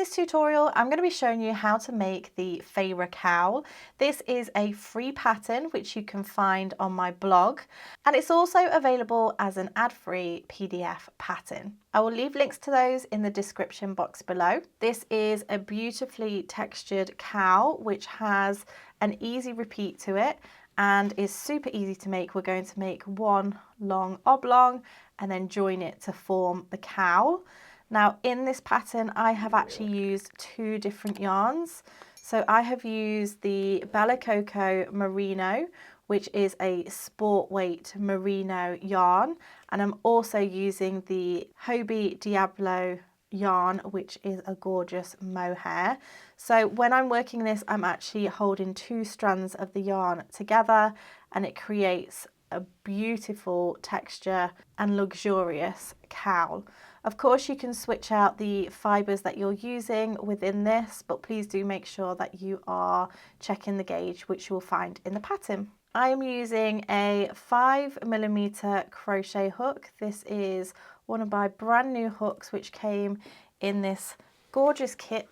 this tutorial, I'm going to be showing you how to make the Feyre cowl. This is a free pattern which you can find on my blog, and it's also available as an ad-free PDF pattern. I will leave links to those in the description box below. This is a beautifully textured cowl which has an easy repeat to it and is super easy to make. We're going to make one long oblong and then join it to form the cowl. Now in this pattern I have actually used two different yarns. So I have used the Bella Coco Merino, which is a sport weight merino yarn, and I'm also using the Hobie Diablo yarn, which is a gorgeous mohair. So when I'm working this, I'm actually holding two strands of the yarn together, and it creates a beautiful texture and luxurious cowl. Of course, you can switch out the fibres that you're using within this, but please do make sure that you are checking the gauge, which you will find in the pattern. I am using a 5mm crochet hook. This is one of my brand new hooks which came in this gorgeous kit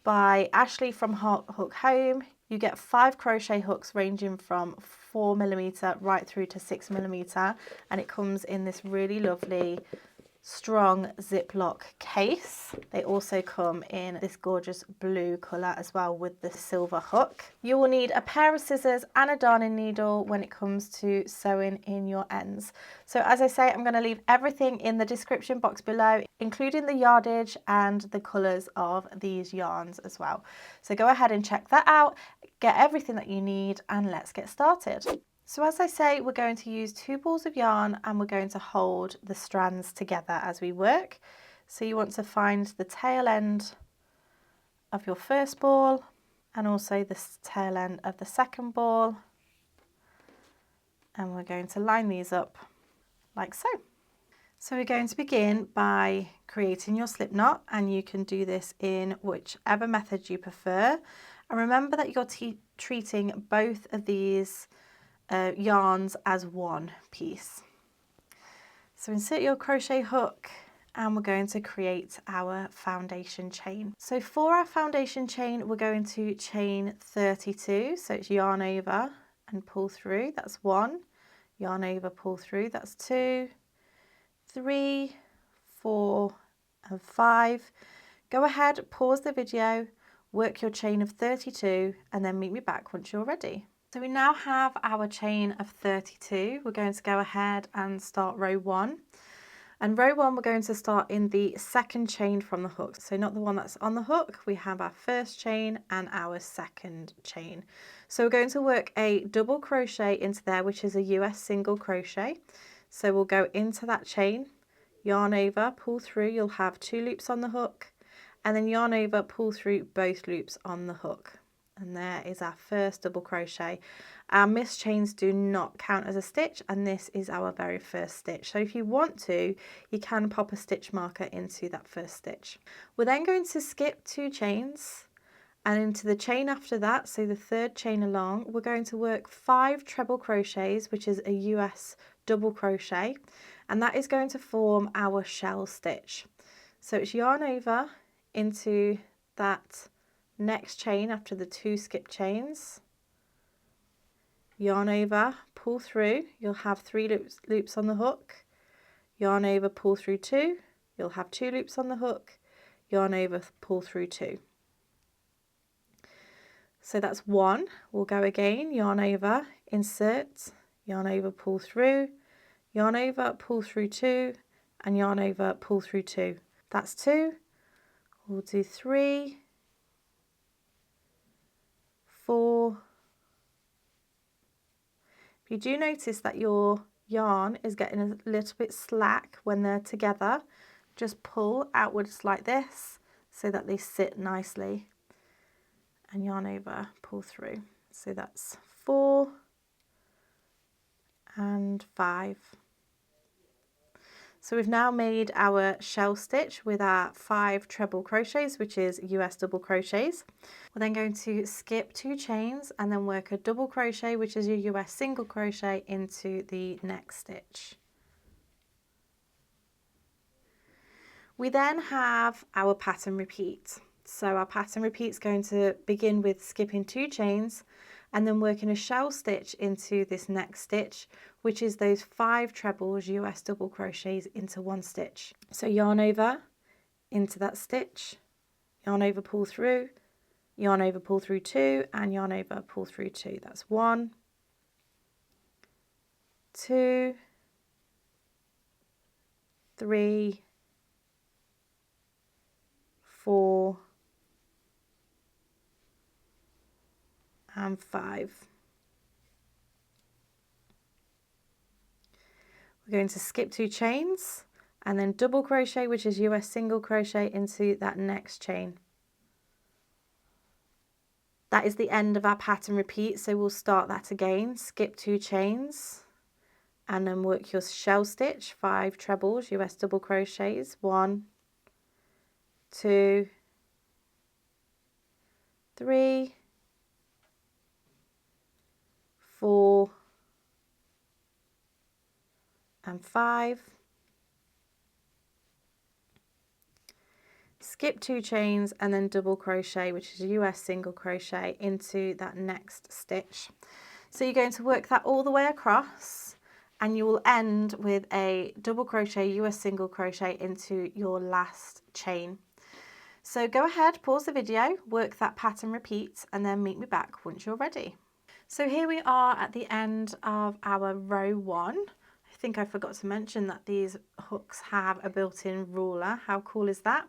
by Ashley from Hook Home. You get 5 crochet hooks ranging from 4mm right through to 6mm, and it comes in this really lovely strong Ziploc case. They also come in this gorgeous blue colour as well with the silver hook. You will need a pair of scissors and a darning needle when it comes to sewing in your ends. So as I say, I'm going to leave everything in the description box below, including the yardage and the colours of these yarns as well. So go ahead and check that out, get everything that you need, and let's get started. So as I say, we're going to use 2 balls of yarn and we're going to hold the strands together as we work. So you want to find the tail end of your first ball and also the tail end of the second ball. And we're going to line these up like so. So we're going to begin by creating your slip knot, and you can do this in whichever method you prefer. And remember that you're treating both of these yarns as one piece. So insert your crochet hook and we're going to create our foundation chain. So for our foundation chain, we're going to chain 32. So it's yarn over and pull through, that's 1, yarn over, pull through, that's 2, 3, 4 and 5. Go ahead, pause the video, work your chain of 32 and then meet me back once you're ready. So we now have our chain of 32. We're going to go ahead and start row 1. And row 1, we're going to start in the second chain from the hook. So not the one that's on the hook. We have our first chain and our second chain. So we're going to work a double crochet into there, which is a US single crochet. So we'll go into that chain, yarn over, pull through. You'll have 2 loops on the hook, and then yarn over, pull through both loops on the hook. And there is our first double crochet. Our missed chains do not count as a stitch, and this is our very first stitch. So if you want to, you can pop a stitch marker into that first stitch. We're then going to skip 2 chains and into the chain after that, so the third chain along, we're going to work 5 treble crochets, which is a US double crochet, and that is going to form our shell stitch. So it's yarn over into that next chain after the 2 skip chains, yarn over, pull through, you'll have 3 loops on the hook, yarn over, pull through 2, you'll have 2 loops on the hook, yarn over, pull through 2. So that's 1. We'll go again, yarn over, insert, yarn over, pull through, yarn over, pull through 2, and yarn over, pull through 2. That's 2. We'll do 3, 4. If you do notice that your yarn is getting a little bit slack when they're together, just pull outwards like this so that they sit nicely, and yarn over, pull through. So that's 4 and 5. So we've now made our shell stitch with our 5 treble crochets, which is US double crochets. We're then going to skip 2 chains and then work a double crochet, which is your US single crochet, into the next stitch. We then have our pattern repeat. So our pattern repeat is going to begin with skipping 2 chains and then working a shell stitch into this next stitch, which is those 5 trebles US double crochets into 1 stitch. So yarn over into that stitch, yarn over, pull through, yarn over, pull through 2, and yarn over, pull through 2. That's 1, 2, 3, 4, and 5. We're going to skip 2 chains and then double crochet, which is US single crochet, into that next chain. That is the end of our pattern repeat, so we'll start that again. Skip 2 chains and then work your shell stitch, 5 trebles US double crochets, 1, 2, 3, 4, and 5. Skip 2 chains and then double crochet, which is US single crochet, into that next stitch. So you're going to work that all the way across and you will end with a double crochet US single crochet into your last chain. So go ahead, pause the video, work that pattern repeat, and then meet me back once you're ready. So here we are at the end of our row 1. I think I forgot to mention that these hooks have a built-in ruler. How cool is that?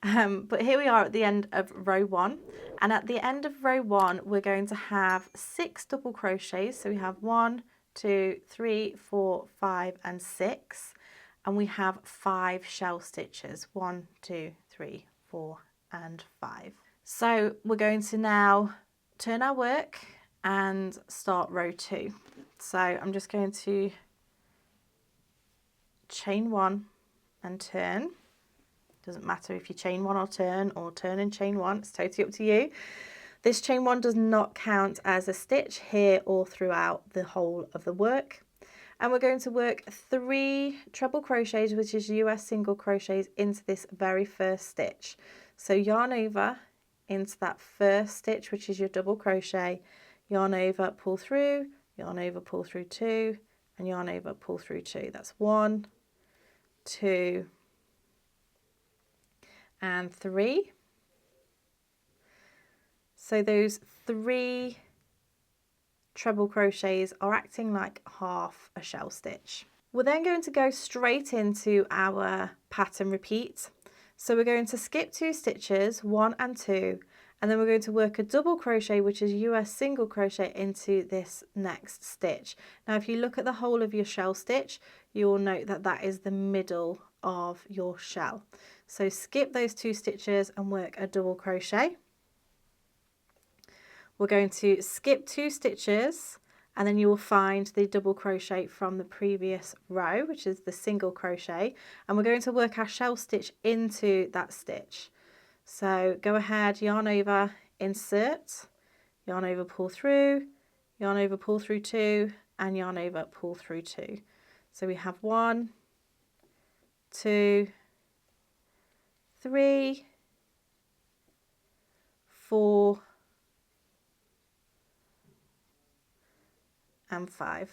But here we are at the end of row 1, and at the end of row 1 we're going to have 6 double crochets. So we have 1, 2, 3, 4, 5, and 6, and we have 5 shell stitches, 1, 2, 3, 4, and 5. So we're going to now turn our work and start row 2. So I'm just going to chain 1 and turn. Doesn't matter if you chain 1 or turn and chain 1, it's totally up to you. This chain 1 does not count as a stitch here or throughout the whole of the work. And we're going to work 3 treble crochets, which is US single crochets, into this very first stitch. So yarn over into that first stitch, which is your double crochet, yarn over, pull through, yarn over, pull through 2, and yarn over, pull through 2. That's 1, 2, and 3. So those 3 treble crochets are acting like half a shell stitch. We're then going to go straight into our pattern repeat. So we're going to skip 2 stitches, 1 and 2, and then we're going to work a double crochet, which is US single crochet, into this next stitch. Now if you look at the whole of your shell stitch, you will note that that is the middle of your shell. So skip those 2 stitches and work a double crochet. We're going to skip 2 stitches and then you will find the double crochet from the previous row, which is the single crochet, and we're going to work our shell stitch into that stitch. So go ahead, yarn over, insert, yarn over, pull through, yarn over, pull through 2, and yarn over, pull through 2. So we have 1, 2, 3, 4, and 5.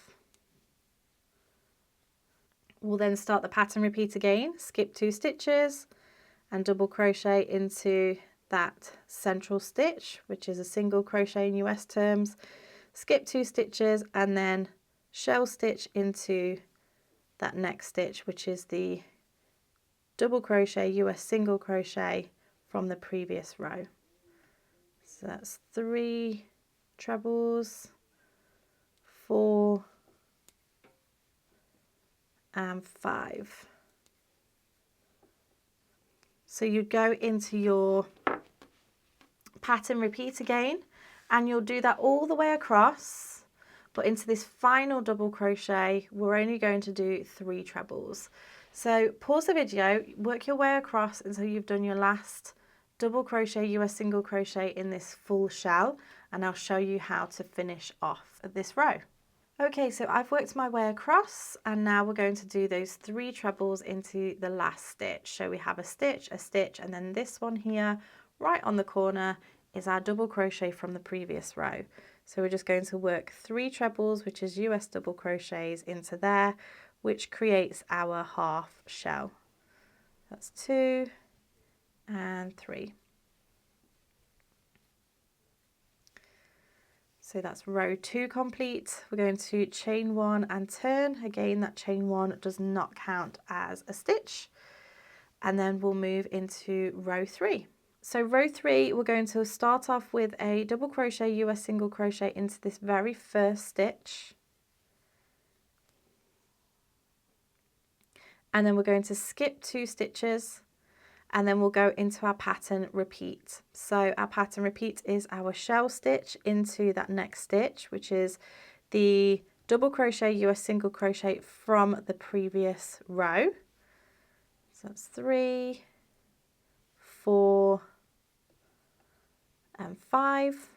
We'll then start the pattern repeat again, skip 2 stitches and double crochet into that central stitch, which is a single crochet in US terms, skip 2 stitches and then shell stitch into that next stitch, which is the double crochet US single crochet from the previous row. So that's 3 trebles, 4, and 5. So you go into your pattern repeat again and you'll do that all the way across, but into this final double crochet we're only going to do 3 trebles. So pause the video, work your way across until you've done your last double crochet US single crochet in this full shell, and I'll show you how to finish off this row. Okay, so I've worked my way across and now we're going to do those 3 trebles into the last stitch. So we have a stitch, and then this one here right on the corner is our double crochet from the previous row. So we're just going to work 3 trebles, which is US double crochets, into there, which creates our half shell. That's 2 and 3. So that's row 2 complete. We're going to chain 1 and turn. Again, that chain 1 does not count as a stitch. And then we'll move into row 3. So row 3, we're going to start off with a double crochet US single crochet into this very first stitch. And then we're going to skip 2 stitches. And then we'll go into our pattern repeat. So our pattern repeat is our shell stitch into that next stitch, which is the double crochet US single crochet from the previous row. So that's 3, 4 and 5.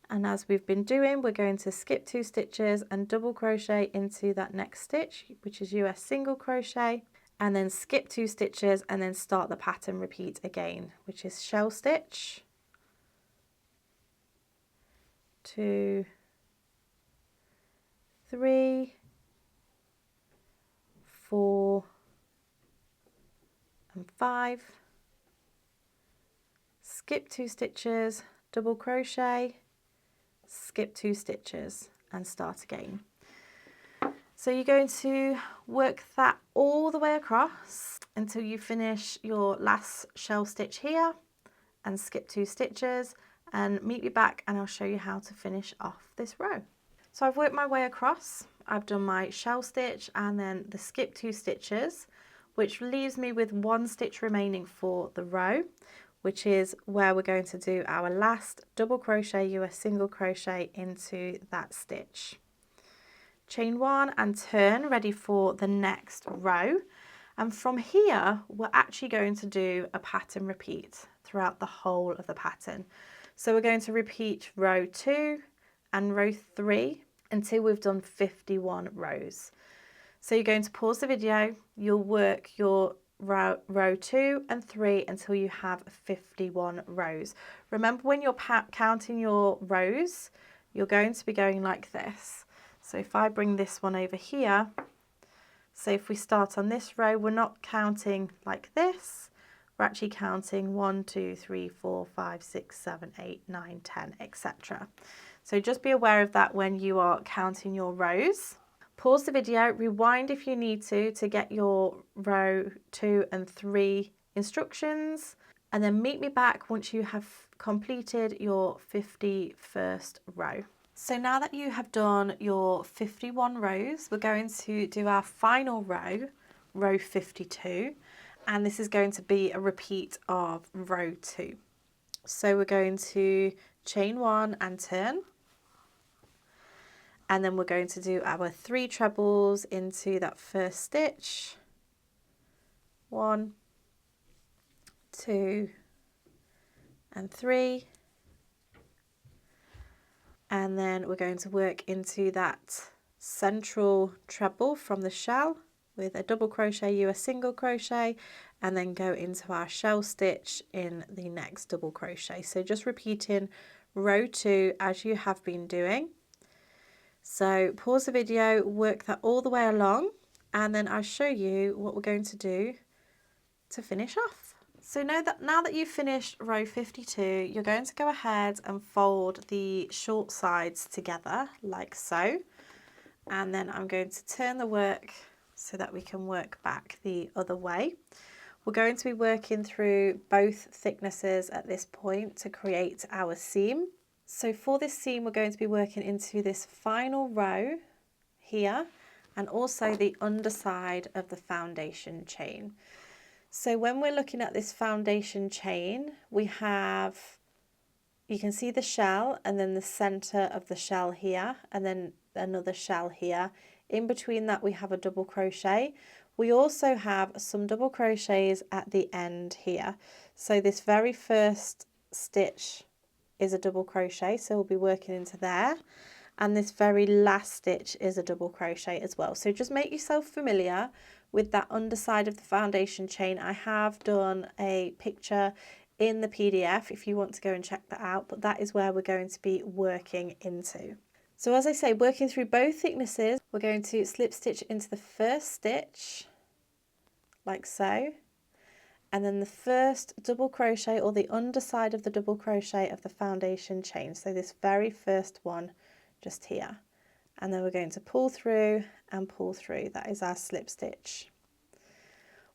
And as we've been doing, we're going to skip 2 stitches and double crochet into that next stitch, which is US single crochet, and then skip 2 stitches and then start the pattern repeat again, which is shell stitch, 2, 3, 4 and 5, skip 2 stitches, double crochet, skip 2 stitches and start again. So you're going to work that all the way across until you finish your last shell stitch here and skip 2 stitches, and meet me back and I'll show you how to finish off this row. So I've worked my way across. I've done my shell stitch and then the skip 2 stitches, which leaves me with 1 stitch remaining for the row, which is where we're going to do our last double crochet US single crochet into that stitch. Chain 1 and turn, ready for the next row. And from here, we're actually going to do a pattern repeat throughout the whole of the pattern. So we're going to repeat row 2 and row 3 until we've done 51 rows. So you're going to pause the video, you'll work your row 2 and 3 until you have 51 rows. Remember, when you're counting your rows, you're going to be going like this. So if I bring this one over here, so if we start on this row, we're not counting like this. We're actually counting 1, 2, 3, 4, 5, 6, 7, 8, 9, 10, etc. So just be aware of that when you are counting your rows. Pause the video, rewind if you need to get your row 2 and 3 instructions, and then meet me back once you have completed your 51st row. So now that you have done your 51 rows, we're going to do our final row, row 52, and this is going to be a repeat of row 2. So we're going to chain 1 and turn, and then we're going to do our 3 trebles into that first stitch, 1, 2 and 3. And then we're going to work into that central treble from the shell with a double crochet US single crochet, and then go into our shell stitch in the next double crochet. So just repeating row 2 as you have been doing. So pause the video, work that all the way along, and then I'll show you what we're going to do to finish off. So now that you've finished row 52, you're going to go ahead and fold the short sides together like so. And then I'm going to turn the work so that we can work back the other way. We're going to be working through both thicknesses at this point to create our seam. So for this seam, we're going to be working into this final row here and also the underside of the foundation chain. So when we're looking at this foundation chain, we have, you can see the shell and then the center of the shell here, and then another shell here. In between that, we have a double crochet. We also have some double crochets at the end here. So this very first stitch is a double crochet, so we'll be working into there. and this very last stitch is a double crochet as well. So just make yourself familiar with that underside of the foundation chain. I have done a picture in the PDF if you want to go and check that out, but that is where we're going to be working into. So as I say, working through both thicknesses, we're going to slip stitch into the first stitch like so, and then the first double crochet or the underside of the double crochet of the foundation chain. So this very first one just here, and then we're going to pull through and pull through. That is our slip stitch.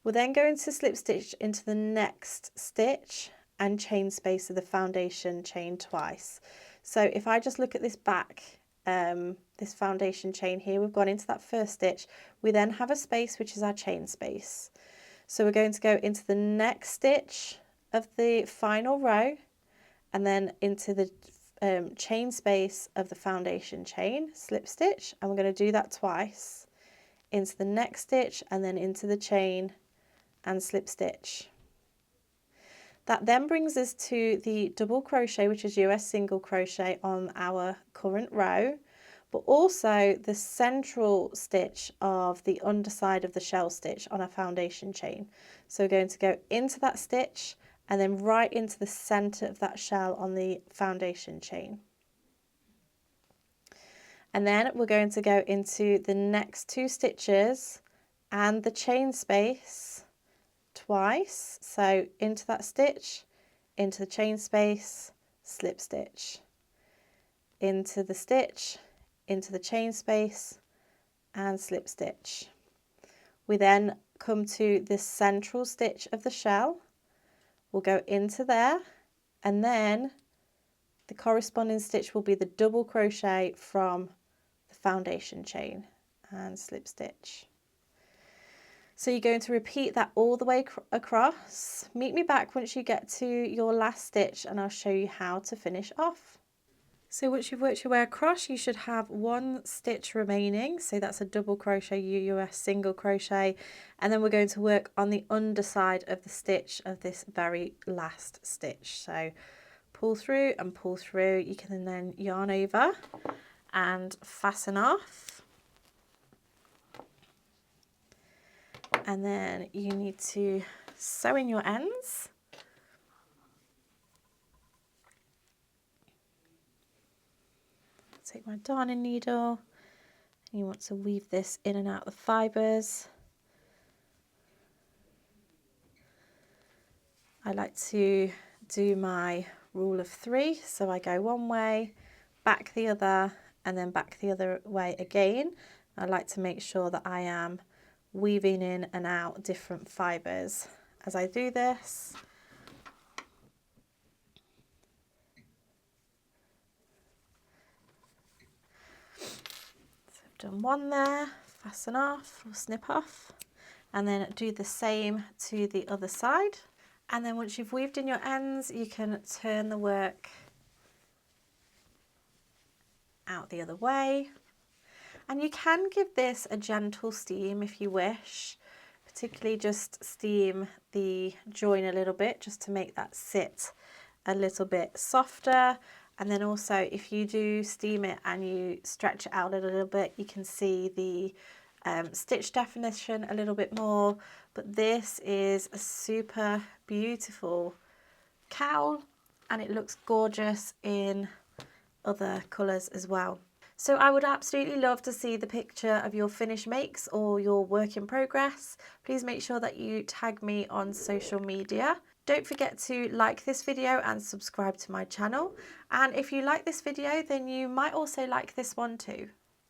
We're then going to slip stitch into the next stitch and chain space of the foundation chain twice. So if I just look at this back, this foundation chain here, we've gone into that first stitch. We then have a space which is our chain space. So we're going to go into the next stitch of the final row and then into the chain space of the foundation chain, slip stitch, and we're going to do that twice, into the next stitch and then into the chain and slip stitch. That then brings us to the double crochet, which is US single crochet on our current row, but also the central stitch of the underside of the shell stitch on our foundation chain. So we're going to go into that stitch and then right into the center of that shell on the foundation chain. And then we're going to go into the next two stitches and the chain space twice. So into that stitch, into the chain space, slip stitch, into the stitch, into the chain space and slip stitch. We then come to this central stitch of the shell. We'll go into there, and then the corresponding stitch will be the double crochet from the foundation chain and slip stitch. So you're going to repeat that all the way across. Meet me back once you get to your last stitch and I'll show you how to finish off. So once you've worked your way across, you should have one stitch remaining. So that's a double crochet, US single crochet, and then we're going to work on the underside of the stitch of this very last stitch. So pull through and pull through. You can then yarn over and fasten off. And then you need to sew in your ends. Take my darning needle, and you want to weave this in and out the fibres. I like to do my rule of 3, so I go one way, back the other, and then back the other way again. I like to make sure that I am weaving in and out different fibres as I do this. Done one there, fasten off or snip off, and then do the same to the other side. And then once you've weaved in your ends, you can turn the work out the other way. And you can give this a gentle steam if you wish, particularly just steam the join a little bit just to make that sit a little bit softer. And then also if you do steam it and you stretch it out a little bit, you can see the stitch definition a little bit more. But this is a super beautiful cowl and it looks gorgeous in other colours as well. So I would absolutely love to see the picture of your finished makes or your work in progress. Please make sure that you tag me on social media. Don't forget to like this video and subscribe to my channel. And if you like this video, then you might also like this one too.